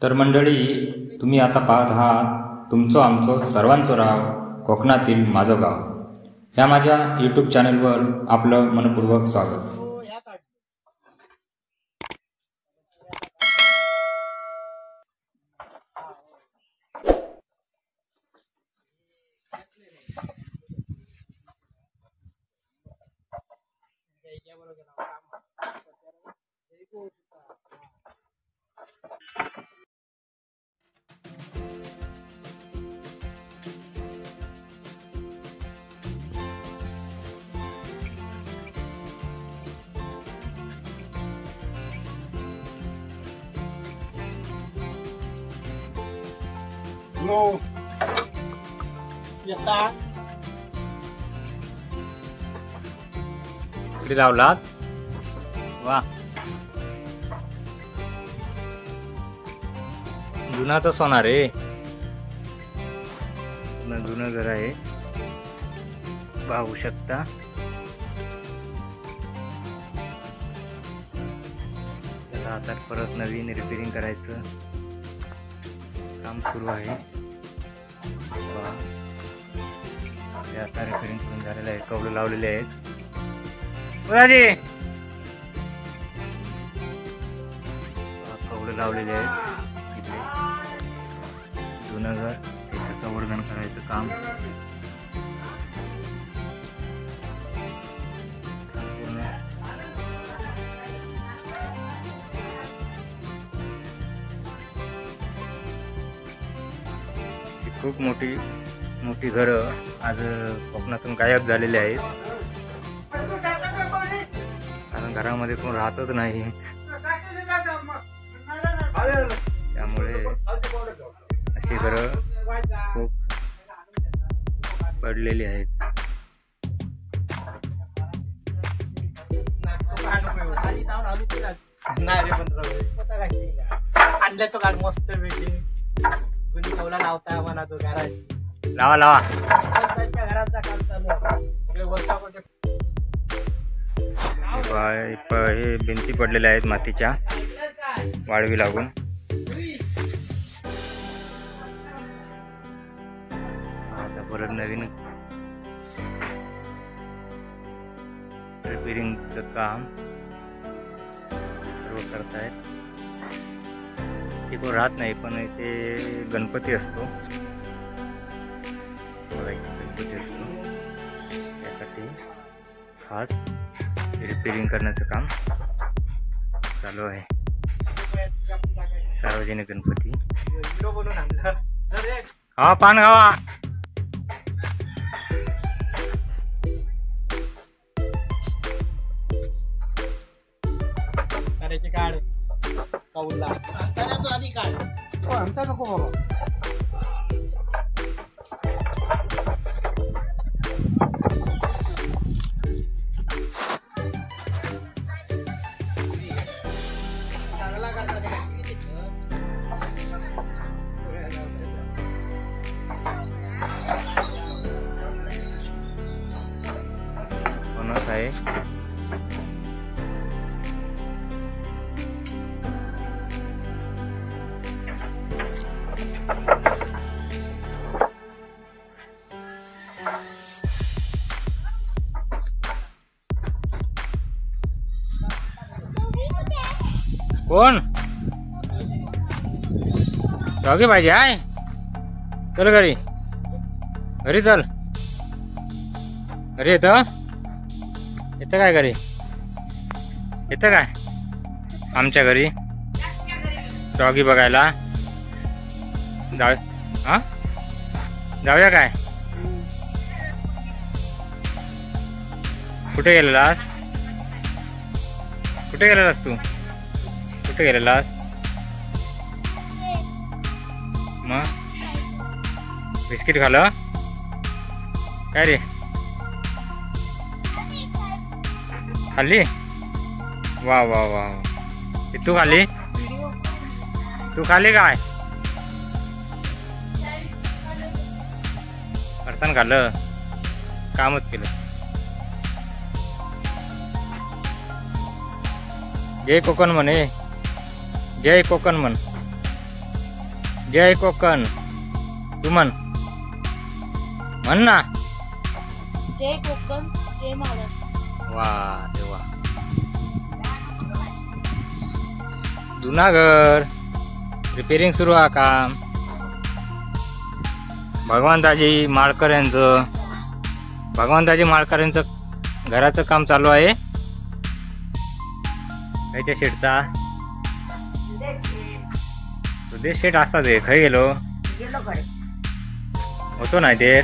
तर मंडळी, तुम्ही आता पाहत आहात तुमचं आमचं सर्वांचं राव कोकणातील माझं गाव ह्या माझ्या यूट्यूब चॅनलवर आपलं मनपूर्वक स्वागत. No. Ya está. इकडे लावलात वा. जुना तर सोनार आहे, जुनं घर आहे पाहू शकता. त्याला आता परत नवीन रिपेरिंग करायचं काम सुरू आहे. ते आता रिपेरिंग करून झालेलं आहे. कौलं लावलेले आहेत. कौलं लावलेले आहेत. तिकडे जुनं घर त्याचं संवर्धन करायचं काम संपूर्ण खूप मोठी मोठी घरं आज कोकणातून गायब झालेली आहेत, कारण घरामध्ये कोण राहतच नाही. त्यामुळे अशी घरं खूप पडलेली आहेत. लावा लावा. हे भिंती पडलेल्या आहेत मातीच्या, वाळवी लागून. आता परत नवीन रिपेरिंगचं काम सुरू करतायत. ते कोण राहत नाही, पण इथे गणपती असतो, गणपती असतो, त्यासाठी खास रिपेरिंग करण्याचं काम चालू आहे. सार्वजनिक गणपती. हा, पान खावा. कौला तो आधी काढ. आमचा नको बाबा. कोणच आहे कोण जागे पाहिजे आहे. चल घरी, घरी चल. घरी येतं काय? घरी येतं काय आमच्या घरी डॉगी बघायला? हा, जाऊया काय? कुठे गेलेलास? कुठे गेलेलास तू? कुठे गेलेलास? मग बिस्किट खाल्लं काय रे? खाल्ली? वा वा वा. तू खाल्ली? तू खाल्ली काय? फरसाण खाल्लं, कामच केलं. जय कोकण म्हणे, जय कोकण म्हण. जय कोकण तू म्हण ना. जय कोकण जय महाराष्ट्र. वा रे वा. जुनागड रिपेरिंग सुरू आहे काम. भगवंताजी माळकर यांचं घराचं काम चालू आहे. त्याच्या शेटचा सुदेश शेट असा दे खय गेलो होतो नाही ते.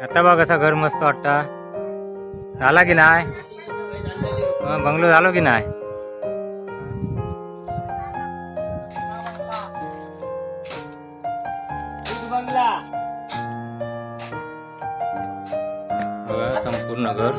आता बघ कसा घर मस्त वाटता. झाला की नाही बंगलो झालो की नाही. बघा संपूर्ण घर.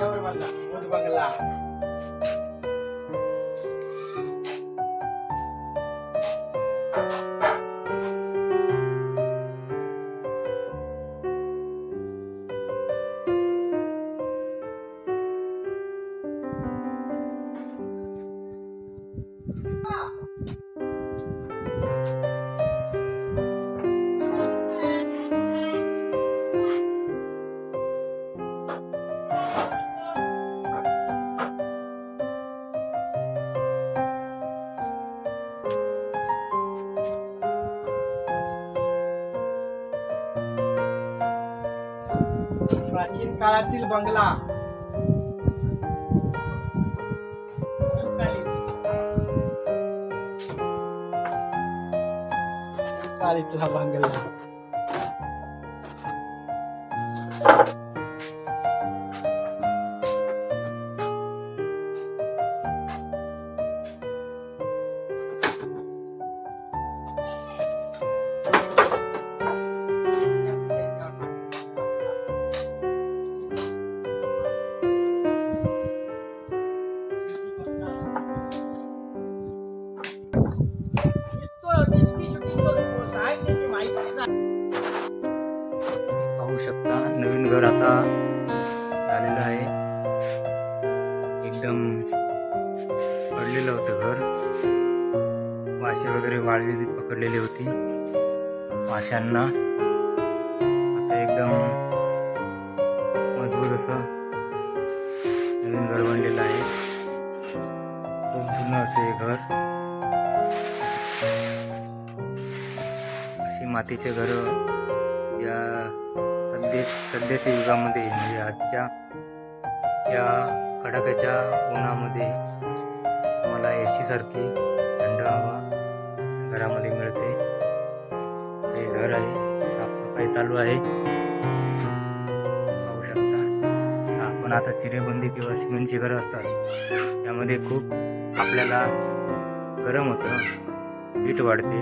प्राचीन काळातील बंगला. काळीतला बंगला. पाहू शकता नवीन घर आता झालेलं आहे. एकदम पडलेलं होतं घर. मासे वगैरे वाळलेली पकडलेली होती. माशांना आता एकदम मजबूत असं नवीन घर बनलेलं आहे. खूप जुनं असे हे घर. अशी मातीचे घर या सध्याच्या युगामध्ये म्हणजे आजच्या या कडाक्याच्या उन्हामध्ये तुम्हाला AC सारखी थंड हवा घरामध्ये मिळते. हे घर आहे. साफसफाई चालू आहे. पाहू शकता. आपण आता चिरेबंदी किंवा सिमेंटची घरं असतात त्यामध्ये खूप आपल्याला गरम होतं, हीट वाढते.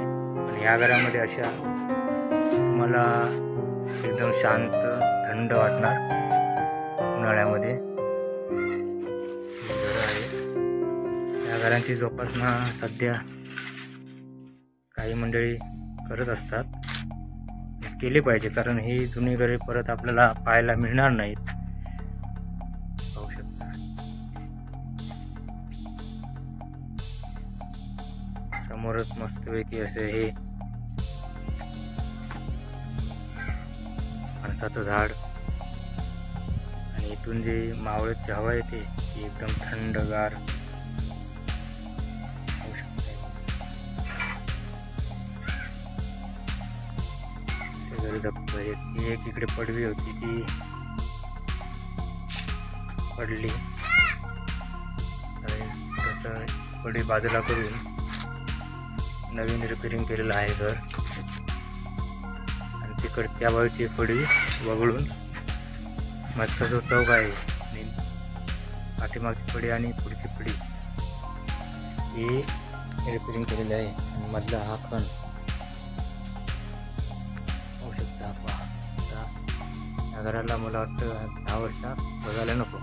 आणि या घरामध्ये अशा तुम्हाला एकदम शांत थंड वाटणार उन्हाळ्यामध्ये. घरं आहे. या घरांची जोपासना सध्या काही मंडळी करत असतात. केली पाहिजे कारण ही जुनी घरे परत आपल्याला पाहायला मिळणार नाहीत. पाहू शकता समोरच मस्तपैकी असे हे फणसाचं झाड आणि इथून जे मावळची हवा येते ती एकदम थंडगार. होऊ शकते. घरी जप्त ही एक इकडे पडवी होती ती पडली. तसं पडवी बाजूला करून नवीन रिपेरिंग केलेलं आहे घर. तिकड त्या बाजूची पडवी वगळून मधचा जो चौक आहे आणि पाठीमागची पडी आणि पुढची पडी ही रिपेरिंग केलेली आहे. आणि मधला हा खण होऊ शकता. या घराला मला वाटतं 10 वर्ष बघायला नको.